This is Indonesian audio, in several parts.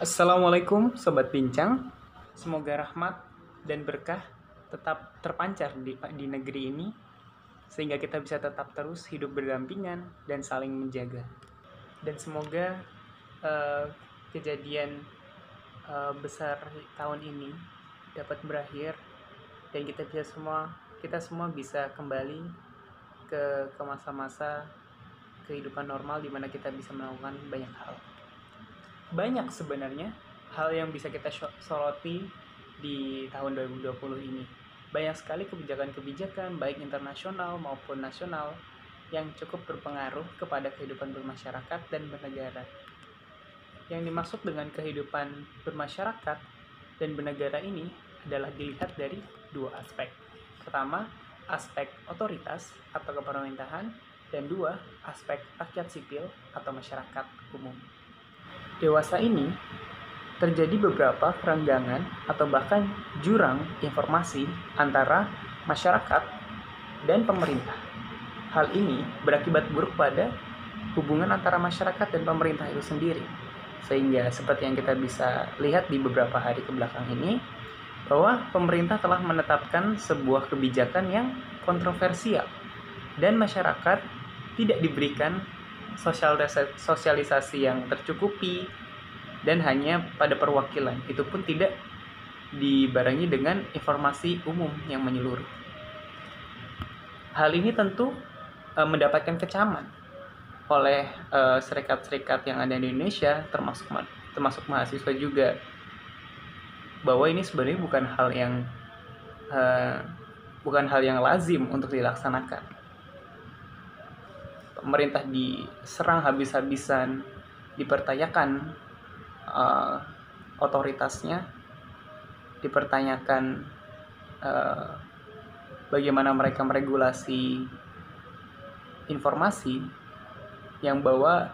Assalamualaikum Sobat Bincang. Semoga rahmat dan berkah tetap terpancar di negeri ini, sehingga kita bisa tetap terus hidup berdampingan dan saling menjaga. Dan semoga eh, kejadian besar tahun ini dapat berakhir dan kita semua bisa kembali ke masa-masa kehidupan normal di mana kita bisa melakukan banyak hal. Banyak sebenarnya hal yang bisa kita soroti di tahun 2020 ini. Banyak sekali kebijakan-kebijakan baik internasional maupun nasional yang cukup berpengaruh kepada kehidupan bermasyarakat dan bernegara. Yang dimaksud dengan kehidupan bermasyarakat dan bernegara ini adalah dilihat dari dua aspek. Pertama, aspek otoritas atau kepemerintahan, dan dua, aspek rakyat sipil atau masyarakat umum. Dewasa ini terjadi beberapa kerenggangan atau bahkan jurang informasi antara masyarakat dan pemerintah. Hal ini berakibat buruk pada hubungan antara masyarakat dan pemerintah itu sendiri. Sehingga seperti yang kita bisa lihat di beberapa hari kebelakang ini, bahwa pemerintah telah menetapkan sebuah kebijakan yang kontroversial dan masyarakat tidak diberikan sosialisasi yang tercukupi dan hanya pada perwakilan. Itu pun tidak dibarengi dengan informasi umum yang menyeluruh. Hal ini tentu mendapatkan kecaman oleh serikat-serikat yang ada di Indonesia, termasuk mahasiswa juga, bahwa ini sebenarnya bukan hal yang lazim untuk dilaksanakan. Pemerintah diserang habis-habisan, dipertanyakan otoritasnya, dipertanyakan bagaimana mereka meregulasi informasi yang bahwa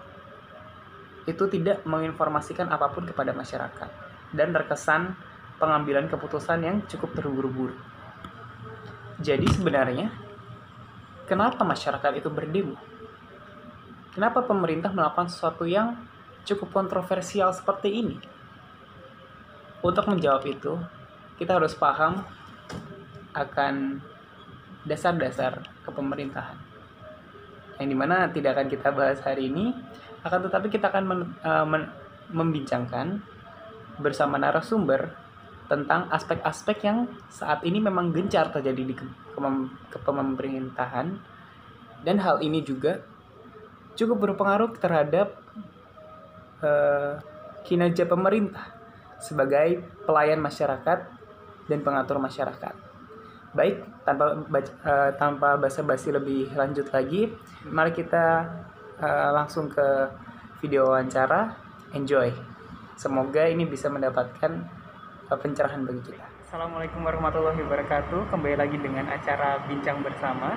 itu tidak menginformasikan apapun kepada masyarakat dan terkesan pengambilan keputusan yang cukup terburu-buru. Jadi sebenarnya kenapa masyarakat itu berdemo? Kenapa pemerintah melakukan sesuatu yang cukup kontroversial seperti ini? Untuk menjawab itu, kita harus paham akan dasar-dasar kepemerintahan, yang dimana tidak akan kita bahas hari ini, akan tetapi kita akan membincangkan bersama narasumber tentang aspek-aspek yang saat ini memang gencar terjadi di kepemerintahan, dan hal ini juga cukup berpengaruh terhadap kinerja pemerintah sebagai pelayan masyarakat dan pengatur masyarakat. Baik, tanpa basa-basi lebih lanjut lagi, mari kita langsung ke video wawancara. Enjoy. Semoga ini bisa mendapatkan pencerahan bagi kita. Assalamualaikum warahmatullahi wabarakatuh. Kembali lagi dengan acara Bincang Bersama.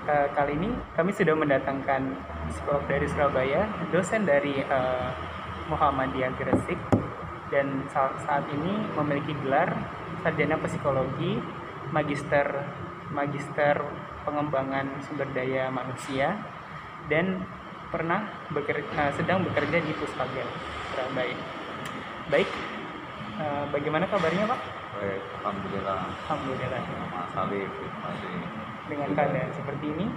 Kali ini kami sudah mendatangkan psikolog dari Surabaya, dosen dari Muhammadiyah Gresik, dan saat ini memiliki gelar sarjana psikologi, magister pengembangan sumber daya manusia, dan sedang bekerja di Puspaga Surabaya. Baik, bagaimana kabarnya Pak? Baik, alhamdulillah. Mas Alif, masih dengan keadaan seperti ini?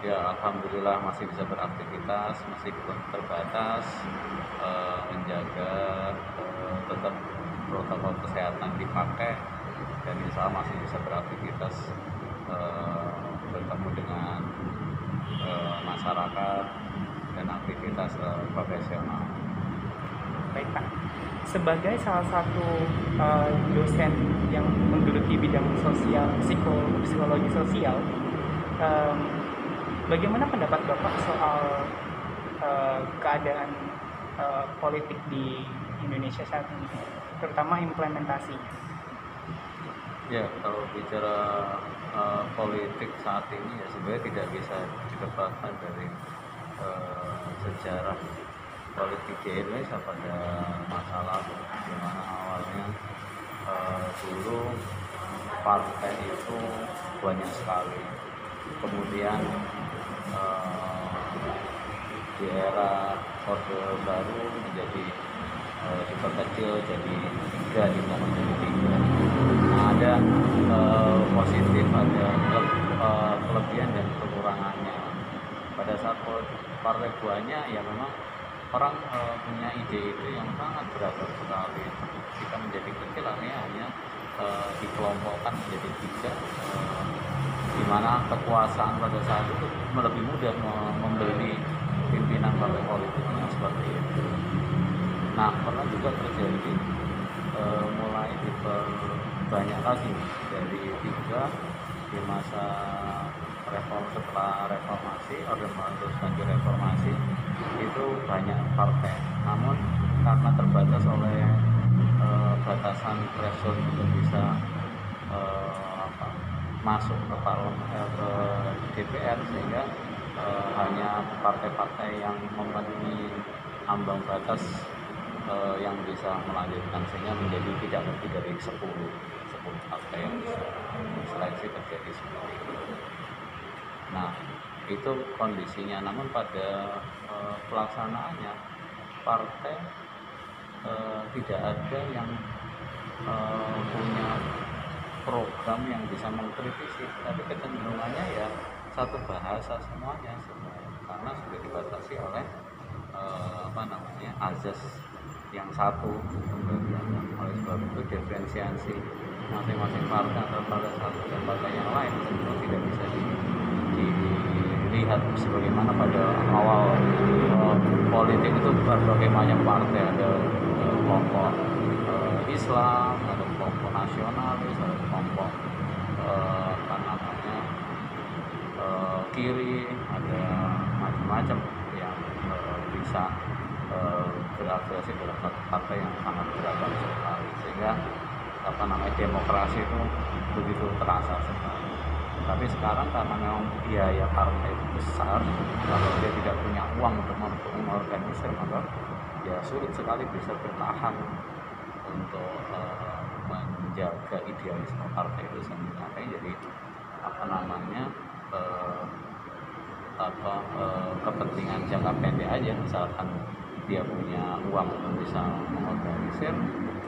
Ya, alhamdulillah masih bisa beraktivitas, meskipun terbatas, menjaga tetap protokol kesehatan dipakai, dan insya Allah masih bisa beraktivitas, bertemu dengan masyarakat dan aktivitas profesional. Baik Pak, sebagai salah satu dosen yang menggeluti bidang sosial, psikologi sosial, bagaimana pendapat Bapak soal keadaan politik di Indonesia saat ini, terutama implementasinya? Ya, kalau bicara politik saat ini ya sebenarnya tidak bisa dilepaskan dari sejarah politik di Indonesia pada masa lalu, di mana awalnya dulu partai itu banyak sekali, kemudian di era Orde Baru menjadi diperkecil jadi 3, dimohon jadi 3. Nah, ada positif, ada kelebihan dan kekurangannya. Pada saat partai buahnya ya memang orang punya ide-ide yang sangat beragam sekali. Jika menjadi kecil artinya hanya dikelompokkan menjadi 3, di mana kekuasaan pada saat itu lebih mudah membeli pimpinan partai politiknya seperti itu. Nah, pernah juga terjadi mulai diperbanyak lagi dari 3 di masa setelah reformasi, Orde Baru lanjut reformasi itu banyak partai. Namun karena terbatas oleh batasan threshold untuk bisa masuk ke ke DPR, sehingga hanya partai-partai yang memenuhi ambang batas yang bisa melanjutkan, sehingga menjadi tidak lebih dari 10 partai yang seleksi terjadi seperti itu. Nah, itu kondisinya. Namun pada pelaksanaannya partai tidak ada yang punya program yang bisa mengkritisi, tapi kecenderungannya ya satu bahasa semuanya karena sudah dibatasi oleh azas yang satu. Oleh sebab itu diferensiasi masing-masing partai antara partai satu dan partai yang lain tentu tidak bisa dilihat sebagaimana pada awal politik itu berbagai macam partai, ada kelompok Islam, ada kelompok nasionalis, ada kelompok kiri, ada macam-macam yang bisa berafiliasi dalam satu partai yang sangat beragam sekali, sehingga demokrasi itu begitu terasa sekali. Tapi sekarang karena memang biaya partai itu besar, kalau dia tidak punya uang untuk mengorganisir, maka ya sulit sekali bisa bertahan untuk menjaga idealisme partai itu sendiri. Makanya jadi kepentingan jangka pendek aja. Misalkan dia punya uang untuk bisa mengorganisir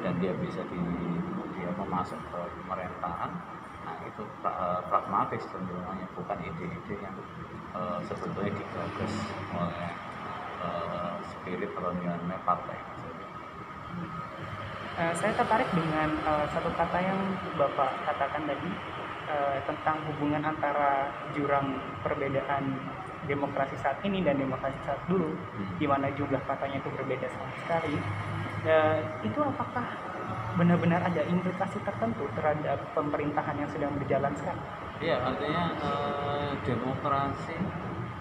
dan dia bisa dia memasuk ke pemerintahan, nah itu pragmatis cenderungannya, bukan ide-ide yang sebetulnya digagas oleh spirit kolonialnya partai. Saya tertarik dengan satu kata yang Bapak katakan tadi tentang hubungan antara jurang perbedaan demokrasi saat ini dan demokrasi saat dulu, di mana jumlah katanya itu berbeda sama sekali. Itu apakah benar-benar ada implikasi tertentu terhadap pemerintahan yang sedang berjalan sekarang? Iya, artinya demokrasi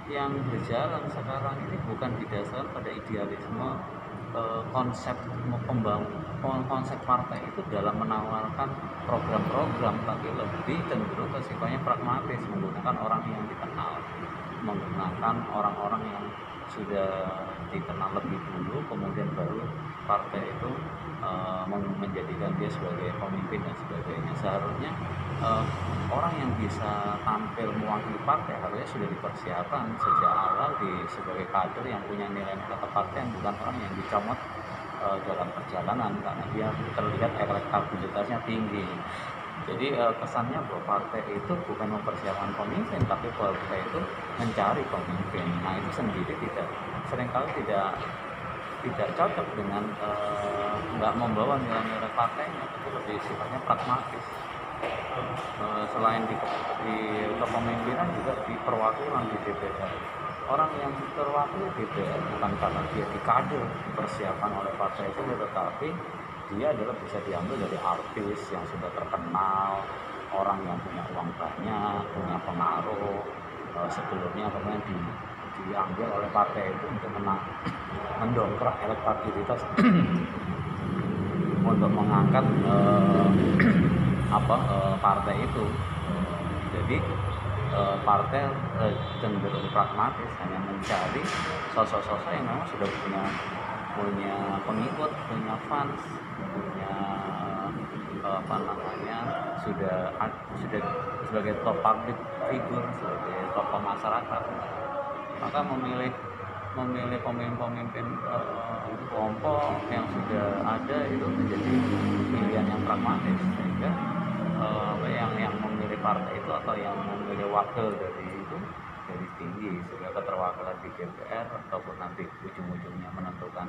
yang berjalan sekarang ini bukan didasarkan pada idealisme konsep konsep partai itu dalam menawarkan program-program, tapi lebih cenderung ke sifatnya pragmatis, menggunakan orang yang dikenal, menggunakan orang-orang yang sudah dikenal lebih dulu, kemudian baru partai itu menjadikan dia sebagai pemimpin dan sebagainya. Seharusnya orang yang bisa tampil mewakili partai harusnya sudah dipersiapkan sejak awal sebagai kader yang punya nilai-nilai kepartaian, bukan orang yang dicomot dalam perjalanan karena dia terlihat elektabilitasnya tinggi. Jadi kesannya bahwa partai itu bukan mempersiapkan pemimpin, tapi partai itu mencari pemimpin. Nah, itu sendiri seringkali tidak cocok dengan nggak membawa nilai-nilai partainya, tapi lebih sifatnya pragmatis. Selain di kepemimpinan juga di perwakilan di DPR. Orang yang terwakili di DPR bukan karena dia dikader dipersiapkan oleh partai itu, tetapi dia adalah bisa diambil dari artis yang sudah terkenal, orang yang punya uang banyak, punya pengaruh, sebelumnya kemudian diambil oleh partai itu untuk mendongkrak elektabilitas untuk mengangkat partai itu. Jadi partai cenderung pragmatis, hanya mencari sosok-sosok yang memang sudah punya pengikut, punya fans, punya sudah sebagai top public figure, sebagai tokoh masyarakat. Maka memilih pemimpin kelompok yang sudah ada itu menjadi pilihan yang pragmatis, sehingga yang memilih partai itu atau yang memilih wakil dari itu dari tinggi, sehingga keterwakilan di DPR ataupun nanti ujung-ujungnya menentukan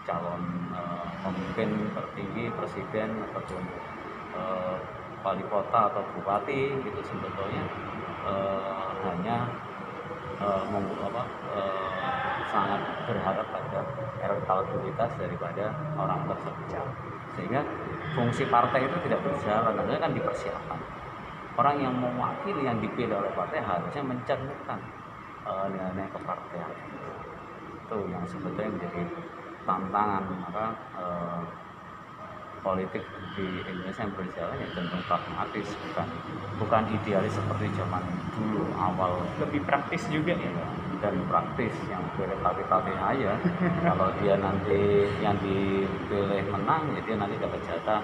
calon pemimpin tertinggi, presiden ataupun wali kota atau bupati itu sebetulnya hanya sangat berharap pada elektabilitas daripada orang tersebut, sehingga fungsi partai itu tidak berjalan. Artinya kan dipersiapkan orang yang mewakili yang dipilih oleh partai harusnya mencerminkan nilai-nilai kepartean. Itu yang sebetulnya menjadi tantangan. Maka politik di Indonesia yang berjalan ya cenderung pragmatis, bukan idealis seperti zaman dulu awal. Lebih praktis juga ya. Dan praktis, yang pilih tapi aja. Kalau dia nanti yang dipilih menang, ya dia nanti dapat jatah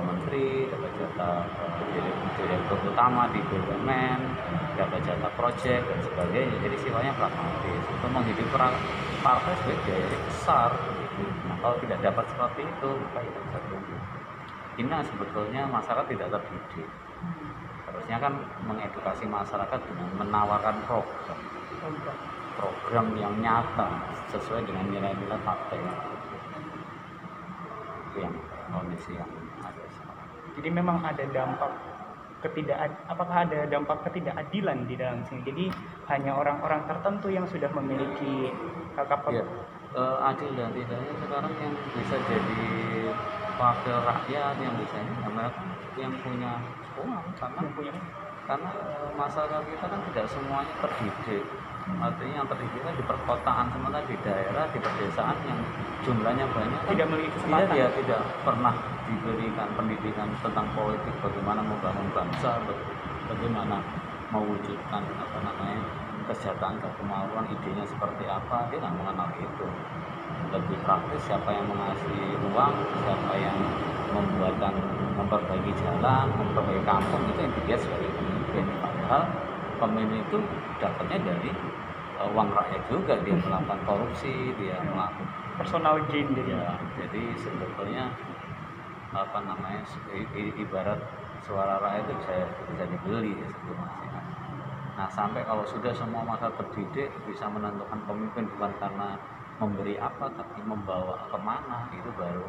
menteri, dapat jatah direktur utama di BUMN, dapat jatah proyek dan sebagainya. Jadi sifatnya pragmatis. Untuk menghidupi partai sebagai biaya besar. Nah, kalau tidak dapat seperti itu, maka itu bisa tunggu. Ini sebetulnya masyarakat tidak terdidik. Harusnya kan mengedukasi masyarakat dengan menawarkan program yang nyata sesuai dengan nilai-nilai partai. Itu yang kondisi yang ada sekarang. Jadi memang ada dampak apakah ada dampak ketidakadilan di dalam sini? Jadi hanya orang-orang tertentu yang sudah memiliki ya, adil dan tidaknya sekarang yang bisa jadi wakil rakyat yang bisa ini yang punya uang, karena masyarakat kita kan tidak semuanya terdidik. Artinya yang terdidik kan di perkotaan, sementara di daerah, di pedesaan yang jumlahnya banyak tidak memiliki kesempatan. Dia tidak pernah diberikan pendidikan tentang politik, bagaimana membangun bangsa, bagaimana mewujudkan kesejahteraan, kemauan, idenya seperti apa. Dia nggak mengenal itu. Lebih praktis, siapa yang mengasih uang, siapa yang memperbaiki jalan, memperbaiki kampung, itu yang dilihat sebagai pemimpin. Padahal pemimpin itu dapatnya dari uang rakyat juga. Dia melakukan korupsi, dia melakukan personal gain. Jadi sebetulnya ibarat suara rakyat itu bisa dibeli ya sebetulnya. Nah, sampai kalau sudah semua masyarakat terdidik bisa menentukan pemimpin bukan karena memberi apa tapi membawa kemana, itu baru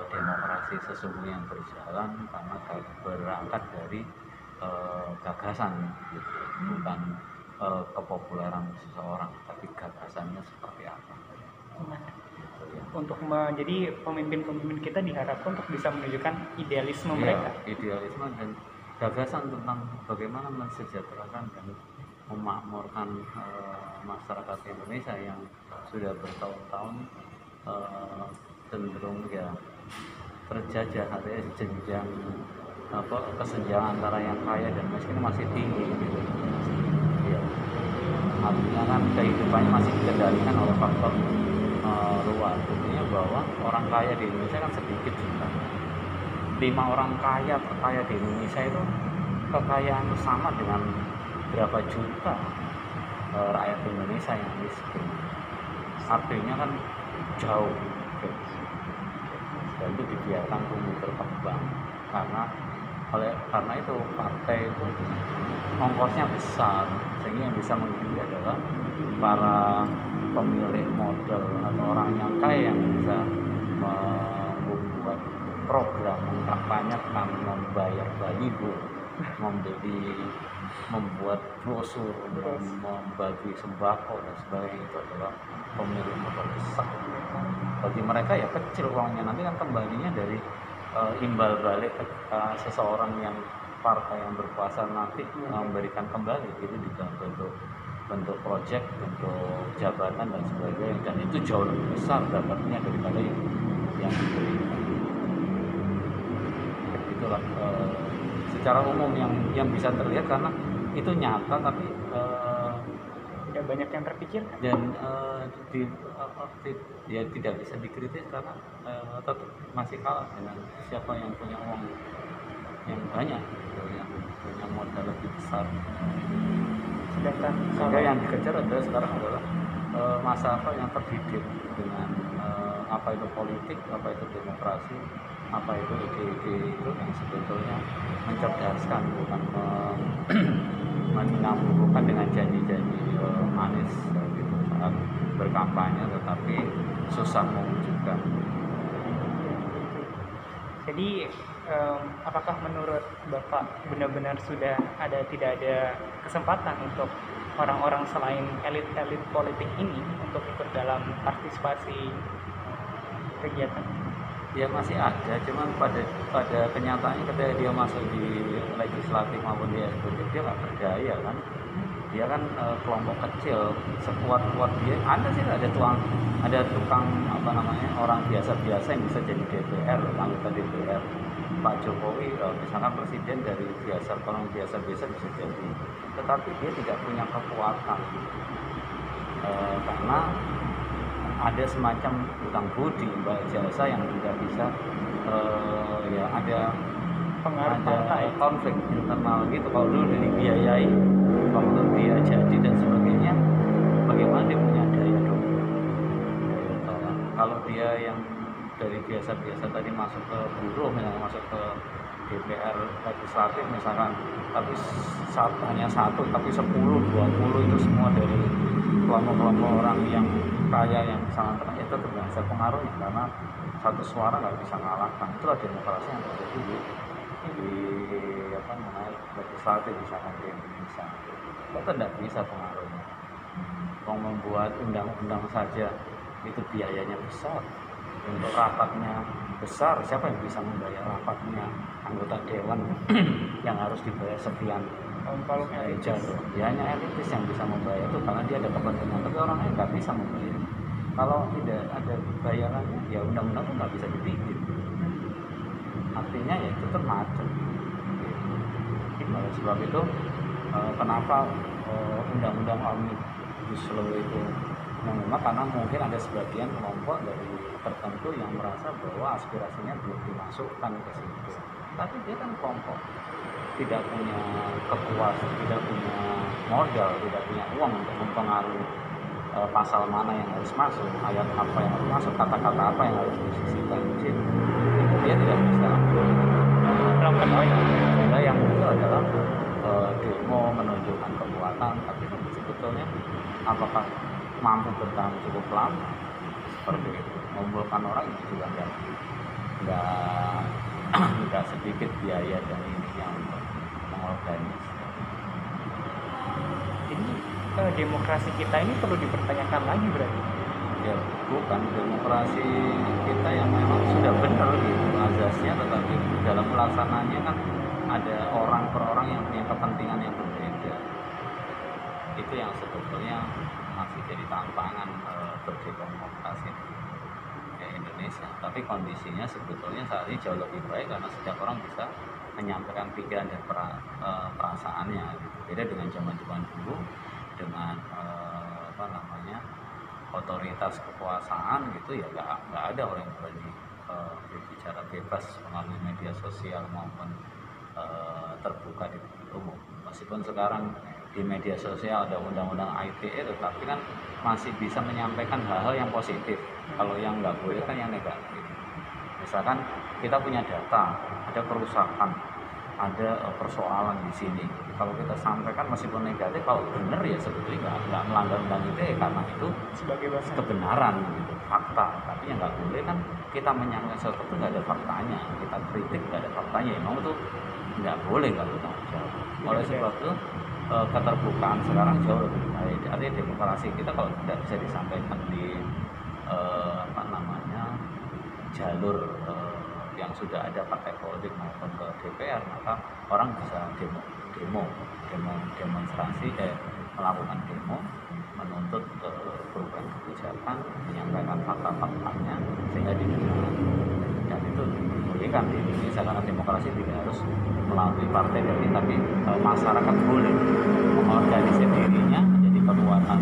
demokrasi sesungguhnya yang berjalan, karena berangkat dari gagasan gitu. Bukan kepopuleran seseorang, tapi gagasannya seperti apa. Untuk menjadi pemimpin-pemimpin kita diharapkan untuk bisa menunjukkan idealisme mereka. Idealisme dan gagasan tentang bagaimana mensejahterakan dan memakmurkan masyarakat Indonesia yang sudah bertahun-tahun cenderung terjajah, artinya jenjang kesenjangan antara yang kaya dan miskin masih tinggi gitu. Ya. Artinya kan kehidupannya masih dikendalikan oleh faktor luar. Artinya bahwa orang kaya di Indonesia kan sedikit juga. 5 orang kaya terkaya di Indonesia itu kekayaan sama dengan berapa juta rakyat Indonesia yang miskin. Artinya kan jauh dan itu dibiarkan tumbuh berkembang karena itu partai itu ongkosnya besar, sehingga yang bisa menghidupi adalah para pemilik modal atau orang yang kaya yang bisa membuat program, mengkampanyekan, membayar baliho, membuat brosur, membagi sembako dan sebagainya. Itu adalah pemilik modal besar. Bagi mereka ya kecil uangnya, nanti kan kembalinya dari imbal balik seseorang yang partai yang berkuasa nanti memberikan kembali itu di dalam bentuk proyek, bentuk jabatan dan sebagainya, dan itu jauh lebih besar dapatnya daripada yang diberikan. Itulah secara umum yang bisa terlihat, karena itu nyata tapi tidak banyak yang terpikirkan dan tidak bisa dikritis karena tetap masih kalah dengan siapa yang punya uang yang banyak gitu, yang punya modal lebih besar. Sedangkan sehingga yang dikejar adalah sekarang adalah masyarakat yang terdidik dengan apa itu politik, apa itu demokrasi, apa itu ide-ide itu yang sebetulnya mencerdaskan, bukan menambahkan dengan janji-janji manis gitu saat berkampanye, tetapi susah mewujudkan. Jadi apakah menurut Bapak benar-benar sudah tidak ada kesempatan untuk orang-orang selain elit-elit politik ini untuk ikut dalam partisipasi kegiatan? Ya masih ada, cuman pada kenyataannya ketika dia masuk di legislatif maupun di eksekutif dia nggak berdaya kan. Dia kan kelompok kecil, sekuat-kuat dia ada tukang apa namanya, orang biasa-biasa yang bisa jadi DPR, anggota DPR. Pak Jokowi misalkan presiden dari orang biasa-biasa bisa jadi, tetapi dia tidak punya kekuatan karena ada semacam hutang budi, mbak jasa yang juga bisa ya ada konflik internal gitu. Kalau dulu dibiayai waktu dia jadi dan sebagainya, bagaimana dia punya daya dong, daya tolak. Kalau dia yang dari biasa-biasa tadi masuk ke buruh, misalnya masuk ke DPR legislatif misalkan, tapi hanya satu tapi 10, 20 itu semua dari kelompok-kelompok orang yang kaya yang sangat tenang, itu bisa pengaruhi karena satu suara nggak bisa ngalahkan. Itulah demokrasi yang terjadi di apa namanya legislatif misalkan di Indonesia. Kita tidak bisa pengaruhnya. Mau membuat undang-undang saja itu biayanya besar, untuk rapatnya besar, siapa yang bisa membayar rapatnya, anggota dewan yang harus dibayar sekian. Kalau ya hanya elitis yang bisa membayar itu karena dia ada kepentingan, tapi orang lain nggak bisa membayar. Kalau tidak ada bayarannya, ya undang-undang itu nggak bisa dibikin. Artinya ya itu termacet. Oleh sebab itu kenapa undang-undang omnibus law itu menolak, karena mungkin ada sebagian kelompok dari tertentu yang merasa bahwa aspirasinya belum dimasukkan ke situ. Tapi dia kan kelompok tidak punya kekuasaan, tidak punya modal, tidak punya uang untuk mempengaruhi pasal mana yang harus masuk, ayat apa yang harus masuk, kata-kata apa yang harus disisipkan di situ. Dia tidak bisa melakukan hal yang muncul adalah demo menunjukkan kekuatan, tapi sebetulnya apakah mampu bertahan cukup lama seperti itu. Mengumpulkan orang itu juga nggak sedikit biaya dan ini yang mengorganisasi. Jadi demokrasi kita ini perlu dipertanyakan lagi berarti? Ya bukan, demokrasi kita yang memang sudah benar gitu azasnya, tetapi dalam pelaksanaannya kan ada orang per orang yang punya kepentingan yang berbeda. Itu yang sebetulnya masih jadi tantangan berdemokrasi di Indonesia. Tapi kondisinya sebetulnya saat ini jauh lebih baik karena setiap orang bisa menyampaikan pikiran dan perasaannya gitu. Beda dengan zaman-zaman dulu dengan otoritas kekuasaan gitu ya, nggak ada orang yang berani berbicara bebas melalui media sosial maupun terbuka di umum. Meskipun sekarang di media sosial ada undang-undang ITE, tetapi kan masih bisa menyampaikan hal-hal yang positif. Kalau yang nggak boleh kan yang negatif. Misalkan kita punya data, ada kerusakan, ada persoalan di sini. Kalau kita sampaikan meskipun negatif, kalau benar ya sebetulnya nggak melanggar undang ITE karena itu sebagai kebenaran, gitu, fakta. Tapi yang nggak boleh kan kita menyampaikan sesuatu itu nggak ada faktanya, kita kritik nggak ada faktanya, emang itu nggak boleh, nggak bertanggung jawab. Oleh sebab itu keterbukaan sekarang jauh lebih baik. Artinya demokrasi kita kalau tidak bisa disampaikan di jalur yang sudah ada partai politik maupun ke DPR, maka orang bisa demonstrasi, melakukan demo, menuntut perubahan kebijakan, menyampaikan fakta-faktanya sehingga didengar. Dan itu dibolehkan di Indonesia karena demokrasi tidak harus melalui partai tapi masyarakat boleh mengorganisasi dirinya menjadi kekuatan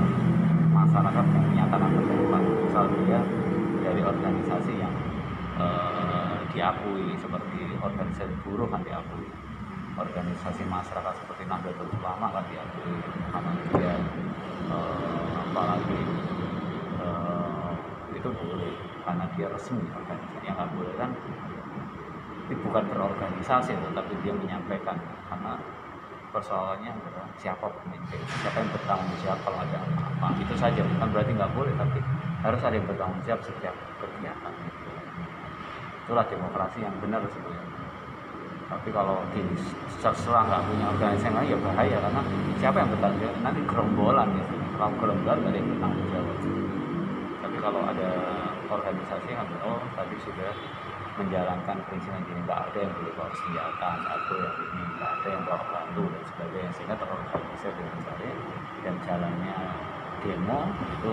masyarakat yang menyatakan pendapat. Misal dia dari organisasi yang diakui seperti organisasi buruh kan diakui, organisasi masyarakat seperti Nahdlatul Ulama kan diakui, apalagi itu boleh karena dia resmi organisasi. Yang nggak boleh kan itu bukan berorganisasi tetapi dia menyampaikan, karena persoalannya adalah siapa pemimpin, siapa yang bertanggung jawab kalau ada apa-apa. Itu saja, bukan berarti nggak boleh, tapi harus ada yang bertanggung jawab setiap kegiatan. Itulah demokrasi yang benar sebenarnya. Tapi kalau di setelah nggak punya organisasi yang lain ya bahaya, karena siapa yang bertanggung jawab? Nanti gerombolan gitu. Kalau gerombolan nggak ada yang bertanggung jawab. Tapi kalau ada organisasi yang tadi sudah menjalankan prinsip yang gini, nggak ada yang boleh bawa senjata, nggak ada yang ini, nggak ada yang bawa batu dan sebagainya, sehingga terorganisir dengan baik dan jalannya demo itu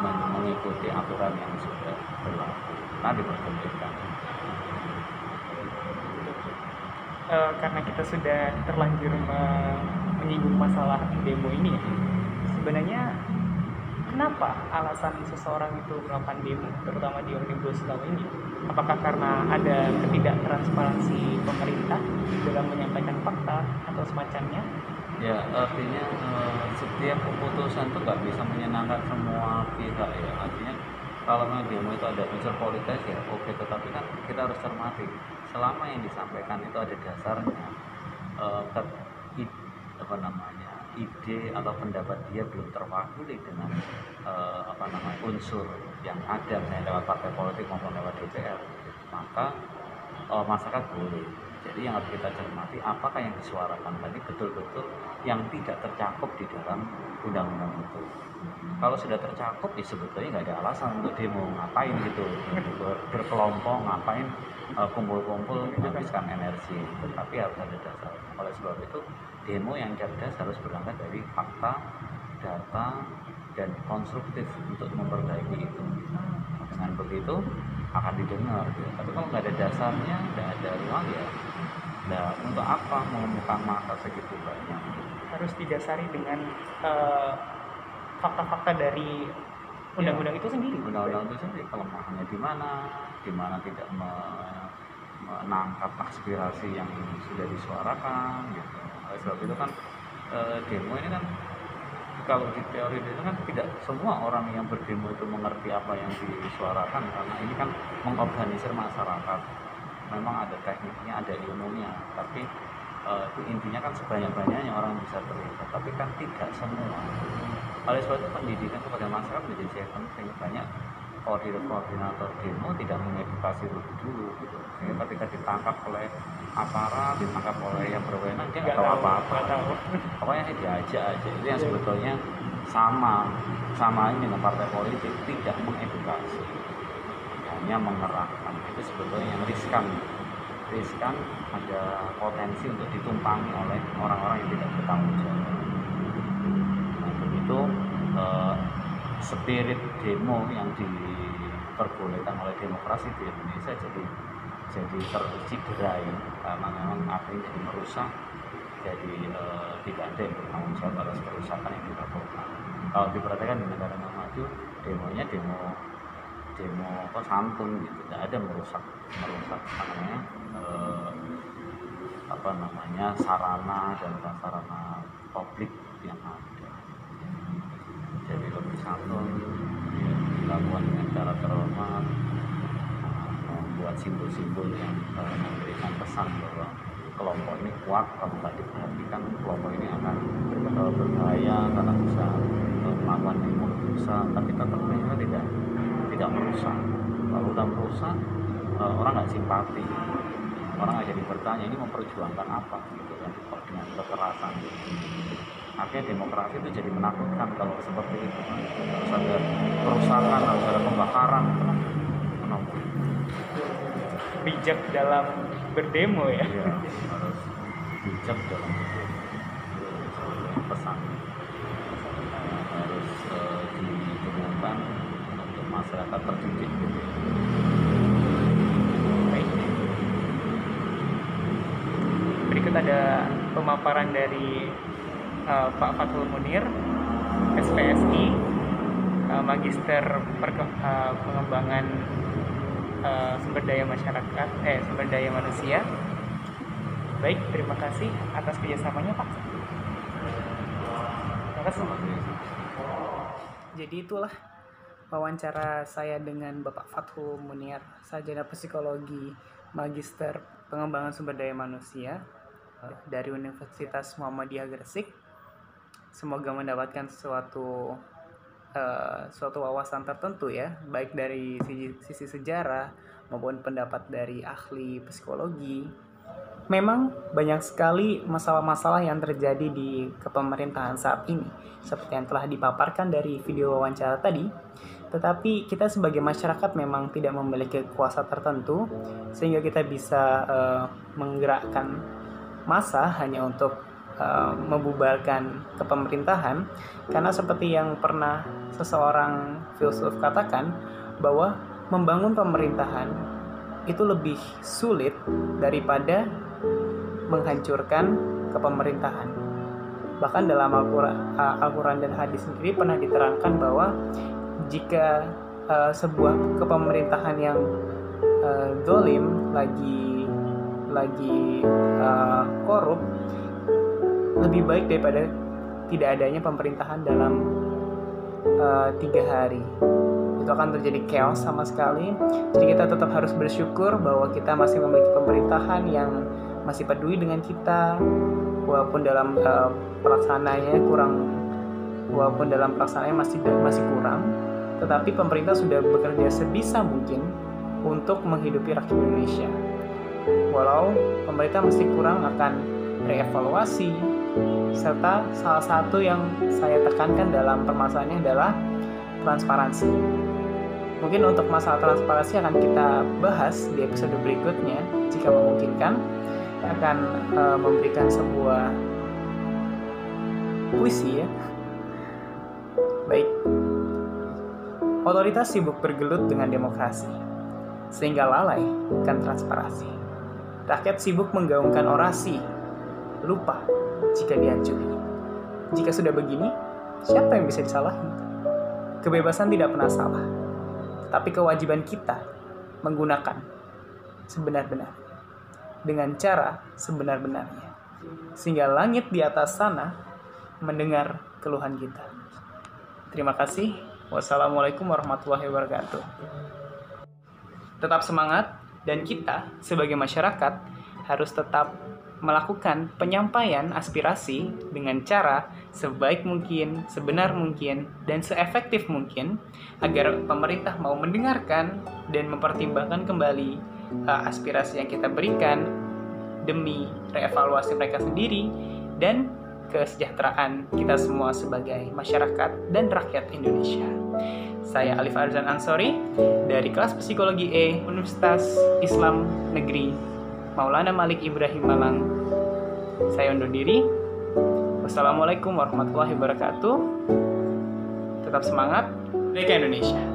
mengikuti aturan yang sudah berlaku. Nah, diperbolehkan. Karena kita sudah terlanjur menyinggung masalah demo ini, sebenarnya kenapa alasan seseorang itu melakukan demo, terutama di Omnibus Law ini? Apakah karena ada ketidaktransparansi pemerintah dalam menyampaikan fakta atau semacamnya? Ya, artinya setiap keputusan itu nggak bisa menyenangkan semua pihak ya. Artinya kalau memang demo itu ada unsur politis ya oke, tetapi kan kita harus cermati selama yang disampaikan itu ada dasarnya, ide atau pendapat dia belum terwakili dengan unsur yang ada misalnya lewat partai politik maupun lewat DPR, maka masyarakat boleh. Jadi yang harus kita cermati, apakah yang disuarakan tadi betul-betul yang tidak tercakup di dalam undang-undang itu. Kalau sudah tercakup, ya sebetulnya nggak ada alasan untuk demo, ngapain gitu, berkelompok, ngapain kumpul-kumpul, menghabiskan energi. Tetapi harus ada dasar. Oleh sebab itu, demo yang cerdas harus berangkat dari fakta, data, dan konstruktif untuk memperbaiki itu. Dengan begitu akan didengar. Gitu. Tapi kalau nggak ada dasarnya, nggak ada ruang ya. Nah, untuk apa mengemuka masa segitu banyak? Harus didasari dengan fakta-fakta dari undang-undang itu sendiri. Undang-undang itu sendiri kelemahannya di mana tidak menangkap aspirasi yang sudah disuarakan. Gitu. Oleh sebab itu kan demo ini kan kalau di teori itu kan tidak semua orang yang berdemo itu mengerti apa yang disuarakan, karena ini kan mengorganisir masyarakat. Memang ada tekniknya, ada ilmunya, tapi itu intinya kan sebanyak-banyaknya orang bisa terlibat, tapi kan tidak semua. Oleh sebab itu pendidikan kepada masyarakat menjadi sangat penting. Banyak koordinator demo tidak mengedukasi lebih dulu gitu. Sehingga ketika ditangkap oleh aparat, ditangkap oleh yang berwenang, dia nggak tahu apa-apa. Pokoknya diajak aja. Itu yang sebetulnya sama ini dengan partai politik, tidak mengedukasi, hanya mengerahkan. Itu sebetulnya yang riskan, ada potensi untuk ditumpangi oleh orang-orang yang tidak bertanggung jawab. Nah, begitu spirit demo yang diperbolehkan oleh demokrasi di Indonesia jadi tercederai, karena memang akhirnya jadi merusak, jadi tidak ada yang bertanggung jawab atas kerusakan yang dilakukan. Kalau diperhatikan di negara maju, demonya demo santun gitu, tidak ada merusak sarana dan prasarana publik yang ada. Jadi lebih santun, dilakukan dengan cara terhormat, membuat simbol-simbol yang memberikan pesan bahwa kelompok ini kuat, kalau tidak diperhatikan kelompok ini akan berbahaya karena bisa melakukan demo dosa. Tapi tetap mereka tidak merusak. Kalau sudah merusak, orang nggak simpati, orang nggak jadi bertanya ini memperjuangkan apa gitu kan, dengan kekerasan gitu. Akhirnya demokrasi itu jadi menakutkan kalau seperti itu. Harus ada perusakan, harus ada pembakaran, kenapa? Bijak dalam berdemo ya. Iya, harus bijak dalam berdemo. Pesan harus diumumkan untuk masyarakat terdidik gitu. Baik. Berikut ada pemaparan dari Pak Fathul Munir, SPSI, Magister Pengembangan Sumber Daya Masyarakat, Sumber Daya Manusia. Baik, terima kasih atas kerjasamanya Pak. Terima kasih. Jadi itulah wawancara saya dengan Bapak Fathul Munir, sarjana psikologi, magister pengembangan sumber daya manusia dari Universitas Muhammadiyah Gresik. Semoga mendapatkan suatu wawasan tertentu ya, baik dari sisi sejarah maupun pendapat dari ahli psikologi. Memang banyak sekali masalah-masalah yang terjadi di kepemerintahan saat ini, seperti yang telah dipaparkan dari video wawancara tadi. Tetapi kita sebagai masyarakat memang tidak memiliki kuasa tertentu, sehingga kita bisa menggerakkan massa hanya untuk membubarkan kepemerintahan. Karena seperti yang pernah seseorang filsuf katakan, bahwa membangun pemerintahan itu lebih sulit daripada menghancurkan kepemerintahan. Bahkan dalam Al-Quran dan hadis sendiri pernah diterangkan bahwa jika sebuah kepemerintahan yang zalim lagi korup, lebih baik daripada tidak adanya pemerintahan dalam 3 hari. Itu akan terjadi chaos sama sekali. Jadi kita tetap harus bersyukur bahwa kita masih memiliki pemerintahan yang masih peduli dengan kita, walaupun dalam pelaksananya masih kurang, tetapi pemerintah sudah bekerja sebisa mungkin untuk menghidupi rakyat Indonesia. Walau pemerintah masih kurang, akan reevaluasi, serta salah satu yang saya tekankan dalam permasalahannya adalah transparansi. Mungkin untuk masalah transparansi akan kita bahas di episode berikutnya jika memungkinkan. Akan memberikan sebuah puisi ya. Baik. Otoritas sibuk bergelut dengan demokrasi, sehingga lalai akan transparansi. Rakyat sibuk menggaungkan orasi, lupa jika diacuri. Jika sudah begini, siapa yang bisa disalahi? Kebebasan tidak pernah salah, tetapi kewajiban kita menggunakan sebenar-benarnya, dengan cara sebenar-benarnya, sehingga langit di atas sana mendengar keluhan kita. Terima kasih. Wassalamualaikum warahmatullahi wabarakatuh. Tetap semangat, dan kita sebagai masyarakat harus tetap melakukan penyampaian aspirasi dengan cara sebaik mungkin, sebenar mungkin, dan seefektif mungkin, agar pemerintah mau mendengarkan dan mempertimbangkan kembali aspirasi yang kita berikan demi reevaluasi mereka sendiri dan kesejahteraan kita semua sebagai masyarakat dan rakyat Indonesia. Saya Alif Arzan Ansori dari kelas Psikologi E Universitas Islam Negeri Maulana Malik Ibrahim Malang. Saya undur diri. Wassalamualaikum warahmatullahi wabarakatuh. Tetap semangat, Merdeka Indonesia.